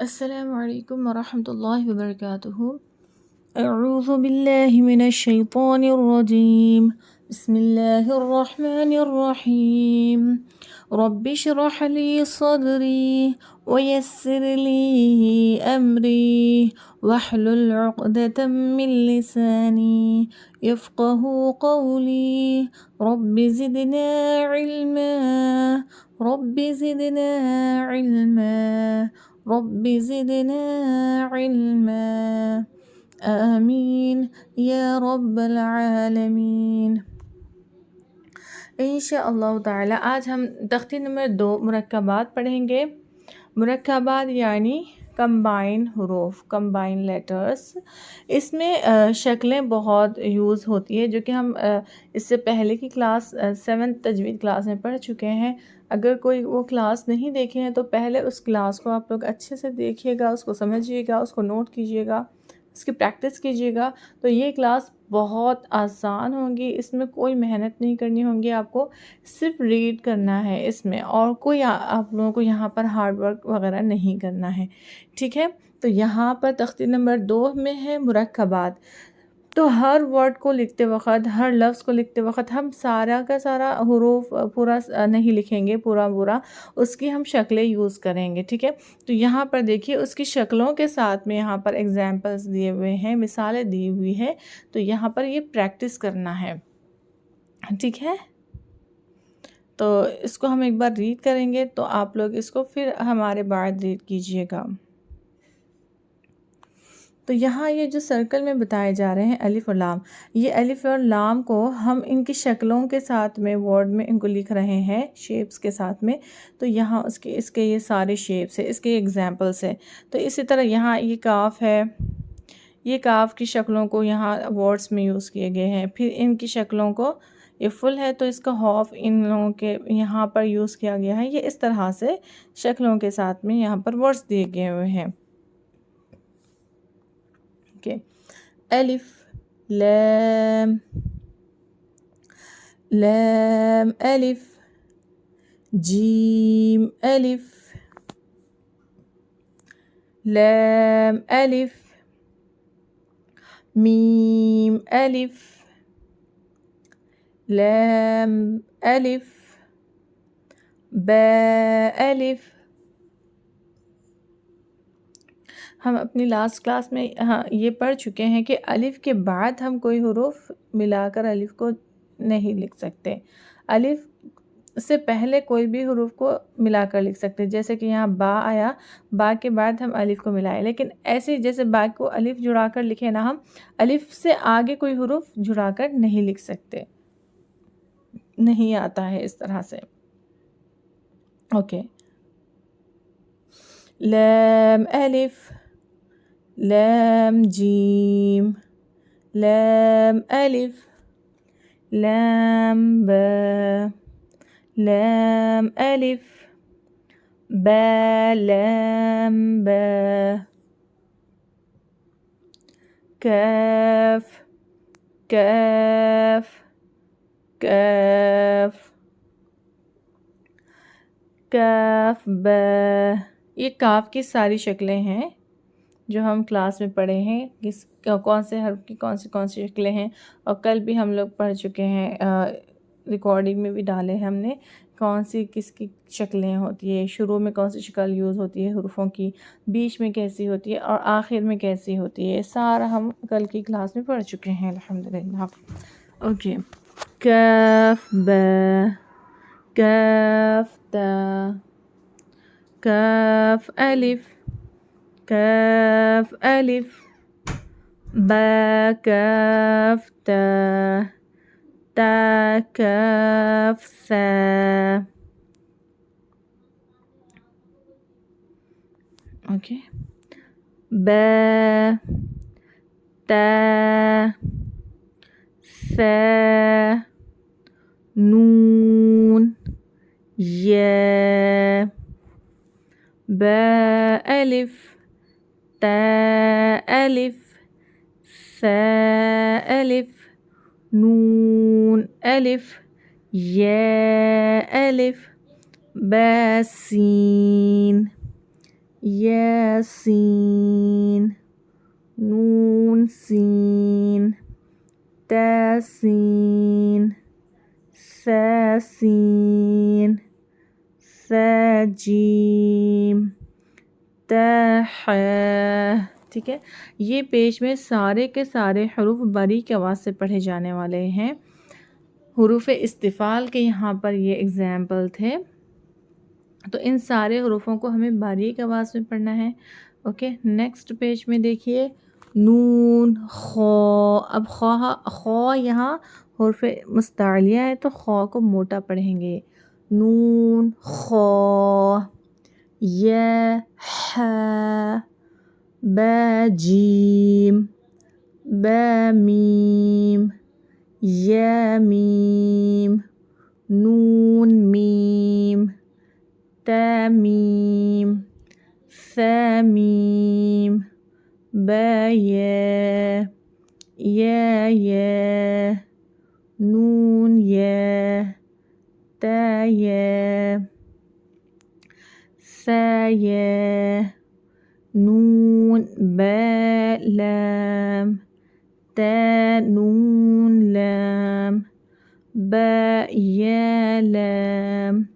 السلام علیکم ورحمۃ اللہ وبرکاتہ۔ اعوذ باللہ من الشیطان الرجیم، بسم اللہ الرحمن الرحیم۔ رب اشرح لی صدری ویسر لی امری واحلل عقدۃ من لسانی یفقہوا قولی۔ رب زدنا علما، رب زدنا علما، رب زدنا علما، آمین یا رب العالمین۔ انشاءاللہ تعالی آج ہم تختی نمبر 2 مرکبات پڑھیں گے۔ مرکبات یعنی کمبائن حروف، کمبائن لیٹرز۔ اس میں شکلیں بہت یوز ہوتی ہے جو کہ ہم اس سے پہلے کی کلاس 7 تجوید کلاس میں پڑھ چکے ہیں۔ اگر کوئی وہ کلاس نہیں دیکھے ہیں تو پہلے اس کلاس کو آپ لوگ اچھے سے دیکھیے گا، اس کو سمجھیے گا، اس کو نوٹ کیجیے گا، اس کی پریکٹس کیجیے گا، تو یہ کلاس بہت آسان ہوگی۔ اس میں کوئی محنت نہیں کرنی ہوگی، آپ کو صرف ریڈ کرنا ہے اس میں، اور کوئی آپ لوگوں کو یہاں پر ہارڈ ورک وغیرہ نہیں کرنا ہے، ٹھیک ہے؟ تو یہاں پر تختی نمبر 2 میں ہے مرکبات۔ تو ہر ورڈ کو لکھتے وقت، ہر لفظ کو لکھتے وقت ہم سارا کا سارا حروف پورا نہیں لکھیں گے، پورا اس کی ہم شکلیں یوز کریں گے، ٹھیک ہے؟ تو یہاں پر دیکھیے اس کی شکلوں کے ساتھ میں یہاں پر ایگزامپلز دیے ہوئے ہیں، مثالیں دی ہوئی ہیں، تو یہاں پر یہ پریکٹس کرنا ہے، ٹھیک ہے؟ تو اس کو ہم ایک بار ریڈ کریں گے، تو آپ لوگ اس کو پھر ہمارے بعد ریڈ کیجئے گا۔ تو یہاں یہ جو سرکل میں بتائے جا رہے ہیں الف اور لام، یہ الف اور لام کو ہم ان کی شکلوں کے ساتھ میں ورڈ میں ان کو لکھ رہے ہیں، شیپس کے ساتھ میں۔ تو یہاں اس کے یہ سارے شیپس ہیں، اس کے ایگزامپلس ہیں۔ تو اسی طرح یہاں یہ کاف ہے، یہ کاف کی شکلوں کو یہاں ورڈز میں یوز کیے گئے ہیں۔ پھر ان کی شکلوں کو، یہ فل ہے تو اس کا حوف ان لوگوں کے یہاں پر یوز کیا گیا ہے۔ یہ اس طرح سے شکلوں کے ساتھ میں یہاں پر ورڈز دیے گئے ہوئے ہیں۔ الف، لام، لام الف، جیم الف، لام الف، میم الف، لام الف، با الف۔ ہم اپنی لاسٹ کلاس میں یہ پڑھ چکے ہیں کہ الف کے بعد ہم کوئی حروف ملا کر الف کو نہیں لکھ سکتے، الف سے پہلے کوئی بھی حروف کو ملا کر لکھ سکتے، جیسے کہ یہاں با آیا، با کے بعد ہم الف کو ملائے، لیکن ایسے جیسے با کو الف جڑا کر لکھے نا، ہم الف سے آگے کوئی حروف جڑا کر نہیں لکھ سکتے، نہیں آتا ہے اس طرح سے۔ اوکے، لام الف، لام جیم، لام الف، لام با، لام الف، با لام با، کاف، کاف، کاف، کاف با۔ یہ کاف کی ساری شکلیں ہیں جو ہم کلاس میں پڑھے ہیں، کون سے حرف کی کون سی شکلیں ہیں، اور کل بھی ہم لوگ پڑھ چکے ہیں، ریکارڈنگ میں بھی ڈالے ہیں ہم نے، کون سی کس کی شکلیں ہوتی ہے، شروع میں کون سی شکل یوز ہوتی ہے حروفوں کی، بیچ میں کیسی ہوتی ہے، اور آخر میں کیسی ہوتی ہے، سارا ہم کل کی کلاس میں پڑھ چکے ہیں الحمدللہ۔ اوکے، کاف با، کاف تا، کاف الف، کاف الف، با کاف تا، تا کاف ثا۔ اوکے، با، تا، ثا، نون، یا، با الف، تا الف، ثا الف، نون الف، یا الف، با سین، یاسین، نون سین، تاسین، ثاسین، ثجیم، تح۔ ٹھیک ہے، یہ پیج میں سارے کے سارے حروف باریک آواز سے پڑھے جانے والے ہیں۔ حروف استفال کے یہاں پر یہ اگزامپل تھے، تو ان سارے حروفوں کو ہمیں باریک آواز میں پڑھنا ہے۔ اوکے، نیکسٹ پیج میں دیکھیے، نون، خو۔ اب خو یہاں حرف مستعلیہ ہے تو خو کو موٹا پڑھیں گے، نون، خو، یا، ح، با، جیم، با، میم، یا، میم، نون، میم، تا، میم، ثا، میم، با، یا، یا، نون، یا، تا، یا، ثا، یا، نون، با، لام، تا، نون، لام، با، یا، لام،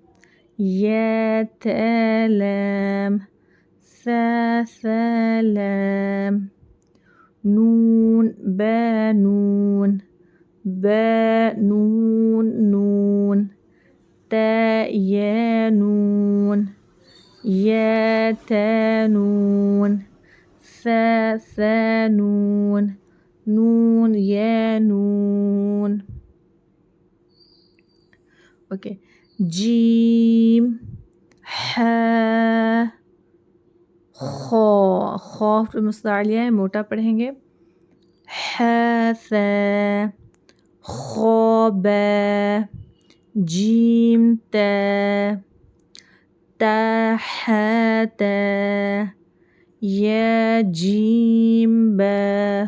یا، تا، لام، ثا، لام، نون، با، نون، با، نون، نون، تا، یا، نون، یا، تا، نون، ثا، نون، نون، یا، نون۔ اوکے، جیم، ح، خو۔ خو حرف مستعلیہ ہے، موٹا پڑھیں گے، ح، ثا، خو، با، جیم، تا، تا، ح، تا، یا، جیم، با،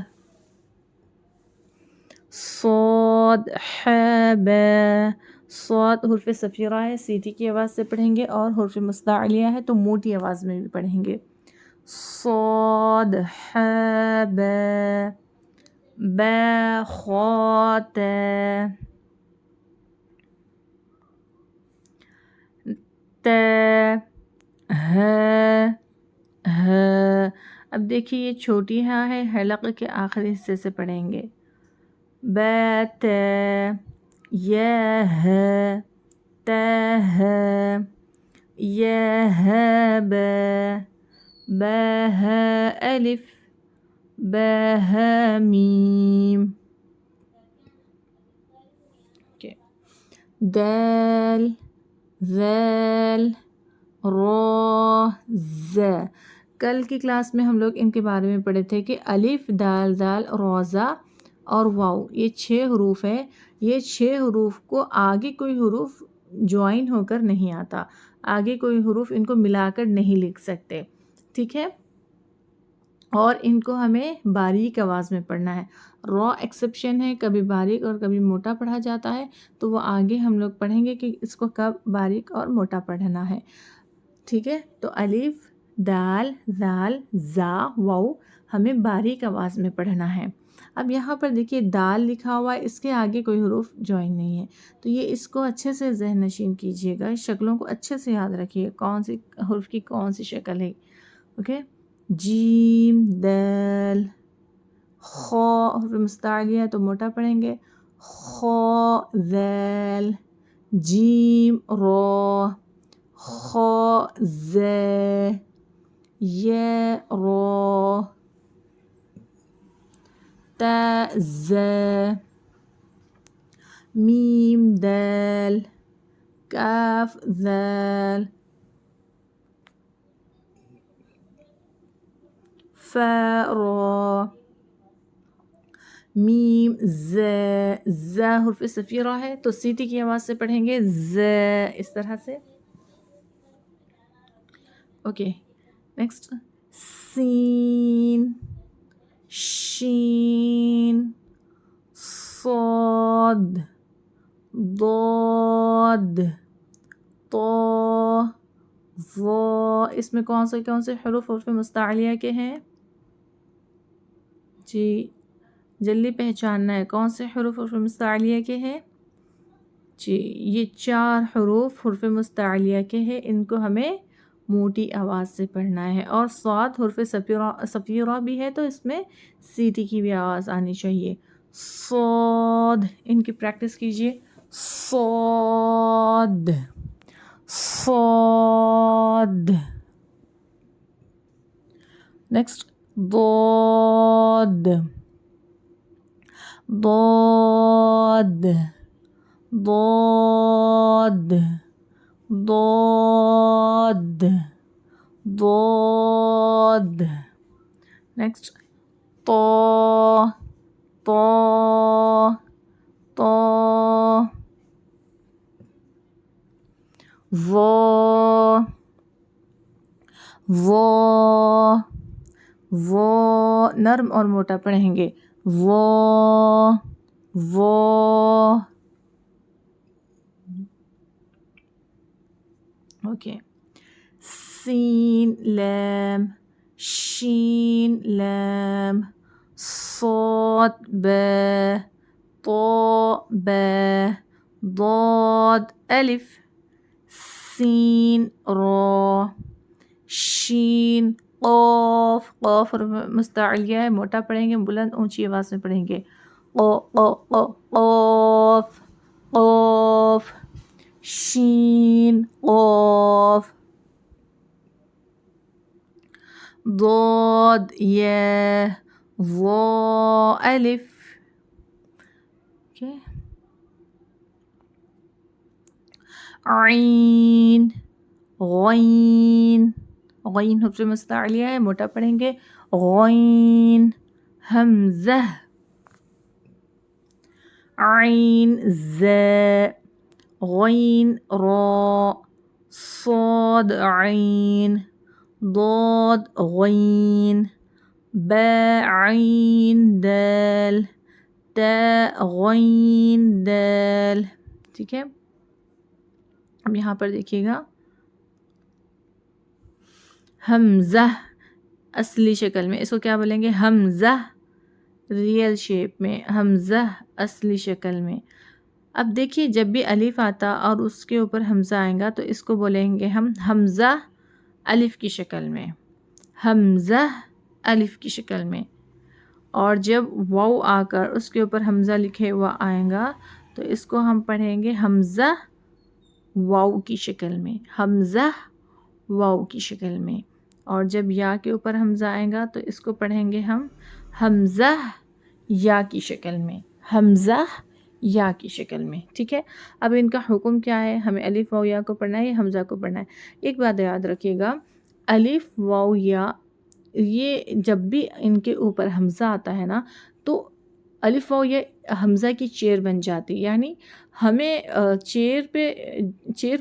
صاد، ح، با۔ صاد حرف صفیرہ ہے، سیٹی کی آواز سے پڑھیں گے، اور حرف مستعلیہ ہے تو موٹی آواز میں بھی پڑھیں گے، صاد، ح، با، با، خا، تا، تا، ہ، ہ۔ اب دیکھیے یہ چھوٹی ہاں ہے، حلق کے آخری حصے سے پڑھیں گے، با، تا، یا، ہ، تا، ہ، یا، ہ، با، با، ہ، الف، با، ہ، میم۔ دال، ذال، را، ز۔ کل کی کلاس میں ہم لوگ ان کے بارے میں پڑھے تھے کہ الف، دال، ذال، را، ز اور واو، یہ 6 حروف ہیں۔ یہ 6 حروف کو آگے کوئی حروف جوائن ہو کر نہیں آتا، آگے کوئی حروف ان کو ملا کر نہیں لکھ سکتے، ٹھیک ہے، اور ان کو ہمیں باریک آواز میں پڑھنا ہے۔ را ایکسیپشن ہے، کبھی باریک اور کبھی موٹا پڑھا جاتا ہے، تو وہ آگے ہم لوگ پڑھیں گے کہ اس کو کب باریک اور موٹا پڑھنا ہے، ٹھیک ہے۔ تو الف، دال، ذال، زا، واو ہمیں باریک آواز میں پڑھنا ہے۔ اب یہاں پر دیکھیے دال لکھا ہوا ہے، اس کے آگے کوئی حروف جوائن نہیں ہے، تو یہ اس کو اچھے سے ذہن نشین کیجیے گا، شکلوں کو اچھے سے یاد رکھیے، کون سی حرف کی کون سی شکل ہے، اوکے۔ جیم، دال، خو حرف مستعلیہ ہے تو موٹا پڑھیں گے، خو، ذال، جیم، را، خو، ز، یا، را، تا، ز، میم، دال، کاف، ذال، فا، را، میم، ز۔ ز حرف صفیرہ ہے تو سیٹی کی آواز سے پڑھیں گے، ز، اس طرح سے، اوکے۔ نیکسٹ، سین، شین، صاد، ضاد، طا، وہ اس میں کون سے حروف حروف مستعلیہ کے ہیں؟ جی جلدی پہچاننا ہے، کون سے حروف حروف مستعلیہ کے ہیں؟ جی یہ 4 حروف حروف مستعلیہ کے ہیں، ان کو ہمیں موٹی آواز سے پڑھنا ہے، اور صاد حرف صفیرہ بھی ہے تو اس میں سیٹی کی بھی آواز آنی چاہیے. صاد، ان کی پریکٹس کیجئے. صاد صاد. نیکسٹ ضاد ضاد ضاد ضاد ضاد. نیکسٹ طا طا طا. وا وا وا، نرم اور موٹا پڑھیں گے. وا وا. اوکے. سین لام شین لام صاد با طا با ضاد الف سین را شین قاف. قاف مستعلیہ ہے، موٹا پڑھیں گے، بلند اونچی آواز میں پڑھیں گے. قاف قاف. شین قاف. ضاد یا وا الف. عین غین. غین حرف مستعلیہ ہے، موٹا پڑھیں گے. غین. حمزہ عین زا غین را صاد عین ضاد غین با عین دال تا غین دال. ٹھیک ہے. اب یہاں پر دیکھیے گا حمزہ اصلی شکل میں، اس کو کیا بولیں گے؟ حمزہ ریئل شیپ میں، حمزہ اصلی شکل میں. اب دیکھیے جب بھی الف آتا اور اس کے اوپر حمزہ آئے گا تو اس کو بولیں گے ہم حمزہ الف کی شکل میں، حمزہ الف کی شکل میں. اور جب واو آ کر اس کے اوپر حمزہ لکھے ہوا آئے گا تو اس کو ہم پڑھیں گے حمزہ واو کی شکل میں، حمزہ واو کی شکل میں. اور جب یا کے اوپر حمزہ آئے گا تو اس کو پڑھیں گے ہم حمزہ یا کی شکل میں، حمزہ یا کی شکل میں. ٹھیک ہے. اب ان کا حکم کیا ہے؟ ہمیں الف واو یا کو پڑھنا ہے یا حمزہ کو پڑھنا ہے؟ ایک بات یاد رکھیے گا، الف واو یا یہ جب بھی ان کے اوپر حمزہ آتا ہے نا تو الف واو یا حمزہ کی چیر بن جاتی، یعنی ہمیں چیر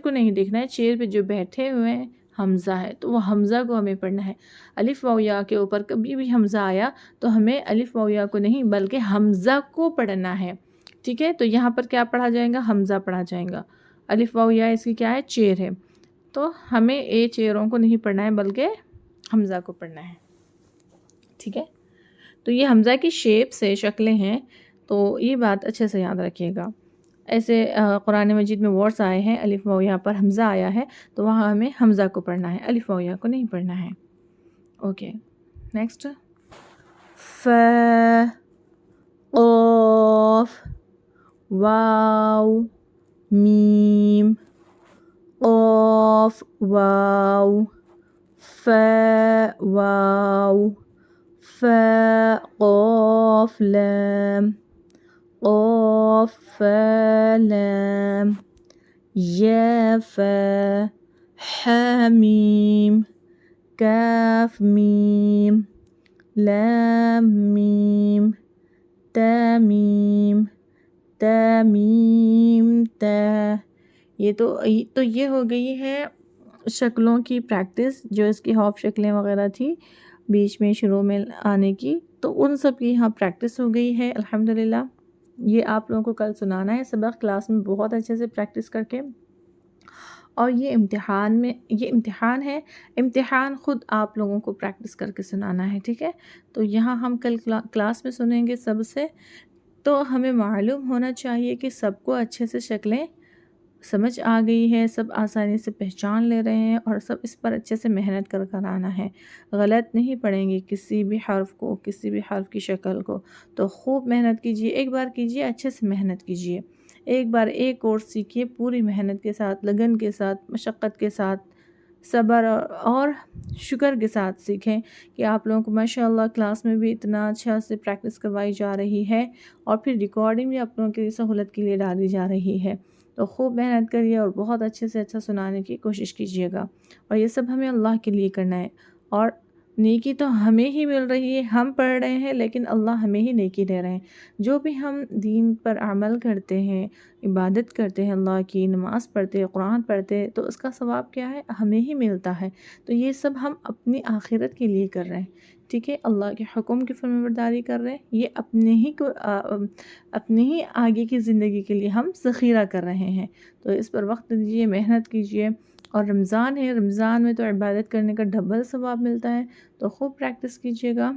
کو نہیں دیکھنا ہے، چیر پہ جو بیٹھے ہوئے ہیں حمزہ ہے تو وہ حمزہ کو ہمیں پڑھنا ہے. الف واو یا کے اوپر کبھی بھی حمزہ آیا تو ہمیں الف واو یا کو نہیں بلکہ حمزہ کو پڑھنا ہے. ٹھیک ہے. تو یہاں پر کیا پڑھا جائے گا؟ حمزہ پڑھا جائے گا. الف واو یا اس کی کیا ہے؟ چیر ہے. تو ہمیں چیروں کو نہیں پڑھنا ہے بلکہ حمزہ کو پڑھنا ہے. ٹھیک ہے. تو یہ حمزہ کی شیپ سے شکلیں ہیں، تو یہ بات اچھے سے یاد رکھیے گا. ایسے قرآن مجید میں ورڈز آئے ہیں الف واو یا پر حمزہ آیا ہے تو وہاں ہمیں حمزہ کو پڑھنا ہے، الف واو یا کو نہیں پڑھنا ہے. اوکے. نیکسٹ ف قاف واو میم قاف واو فا واو فا قاف لام قاف فا لام یا فا حا میم کاف میم لام میم تا میم تا میم تا. یہ تو یہ ہو گئی ہے شکلوں کی پریکٹس، جو اس کی ہاف شکلیں وغیرہ تھی بیچ میں شروع میں آنے کی، تو ان سب کی یہاں پریکٹس ہو گئی ہے الحمدللہ. یہ آپ لوگوں کو کل سنانا ہے سبق کلاس میں بہت اچھے سے پریکٹس کر کے. اور یہ امتحان ہے، امتحان خود آپ لوگوں کو پریکٹس کر کے سنانا ہے، ٹھیک ہے؟ تو یہاں ہم کل کلاس میں سنیں گے سب سے، تو ہمیں معلوم ہونا چاہیے کہ سب کو اچھے سے شکلیں سمجھ آ گئی ہے، سب آسانی سے پہچان لے رہے ہیں اور سب اس پر اچھے سے محنت کر آنا ہے، غلط نہیں پڑھیں گے کسی بھی حرف کو، کسی بھی حرف کی شکل کو۔ تو خوب محنت کیجیے، ایک بار کیجیے، اچھے سے محنت کیجیے، ایک بار ایک کورس سیکھیے، پوری محنت کے ساتھ، لگن کے ساتھ، مشقت کے ساتھ، صبر اور شکر کے ساتھ سیکھیں کہ آپ لوگوں کو ماشاءاللہ کلاس میں بھی اتنا اچھا سے پریکٹس کروائی جا رہی ہے اور پھر ریکارڈنگ بھی آپ لوگوں کی سہولت کے لیے ڈالی جا رہی ہے۔ تو خوب محنت کریے اور بہت اچھے سے اچھا سنانے کی کوشش کیجیے گا، اور یہ سب ہمیں اللہ کے لیے کرنا ہے، اور نیکی تو ہمیں ہی مل رہی ہے، ہم پڑھ رہے ہیں لیکن اللہ ہمیں ہی نیکی دے رہے ہیں۔ جو بھی ہم دین پر عمل کرتے ہیں، عبادت کرتے ہیں، اللہ کی نماز پڑھتے ہیں، قرآن پڑھتے ہیں، تو اس کا ثواب کیا ہے؟ ہمیں ہی ملتا ہے۔ تو یہ سب ہم اپنی آخرت کے لیے کر رہے ہیں، ٹھیک ہے؟ اللہ کے حکم کی فرمانبرداری کر رہے ہیں، یہ اپنے ہی آگے کی زندگی کے لیے ہم ذخیرہ کر رہے ہیں۔ تو اس پر وقت دیجیے، محنت کیجیے، اور رمضان ہے، رمضان میں تو عبادت کرنے کا ڈبل ثواب ملتا ہے، تو خوب پریکٹس کیجیے گا۔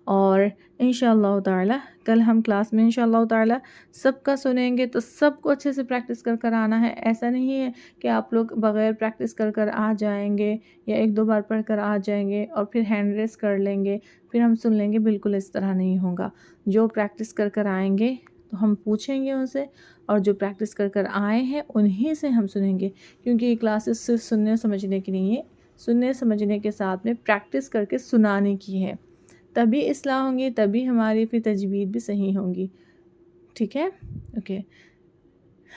اور انشاءاللہ تعالی کل ہم کلاس میں انشاءاللہ تعالی سب کا سنیں گے، تو سب کو اچھے سے پریکٹس کر آنا ہے۔ ایسا نہیں ہے کہ آپ لوگ بغیر پریکٹس کر آ جائیں گے یا ایک دو بار پڑھ کر آ جائیں گے اور پھر ہینڈ ریس کر لیں گے، پھر ہم سن لیں گے، بالکل اس طرح نہیں ہوگا۔ جو پریکٹس کر آئیں گے تو ہم پوچھیں گے ان سے، اور جو پریکٹس کر آئے ہیں انہی سے ہم سنیں گے، کیونکہ یہ کلاسز صرف سننے سمجھنے کی نہیں ہے، سننے سمجھنے کے ساتھ میں پریکٹس کر کے سنانے کی ہے، تبھی اصلاح ہوں گی، تبھی ہماری پھر تجوید بھی صحیح ہوں گی، ٹھیک ہے؟ اوکے،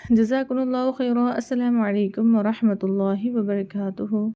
جزاکم اللہ خیرا، السلام علیکم ورحمۃ اللہ وبرکاتہ۔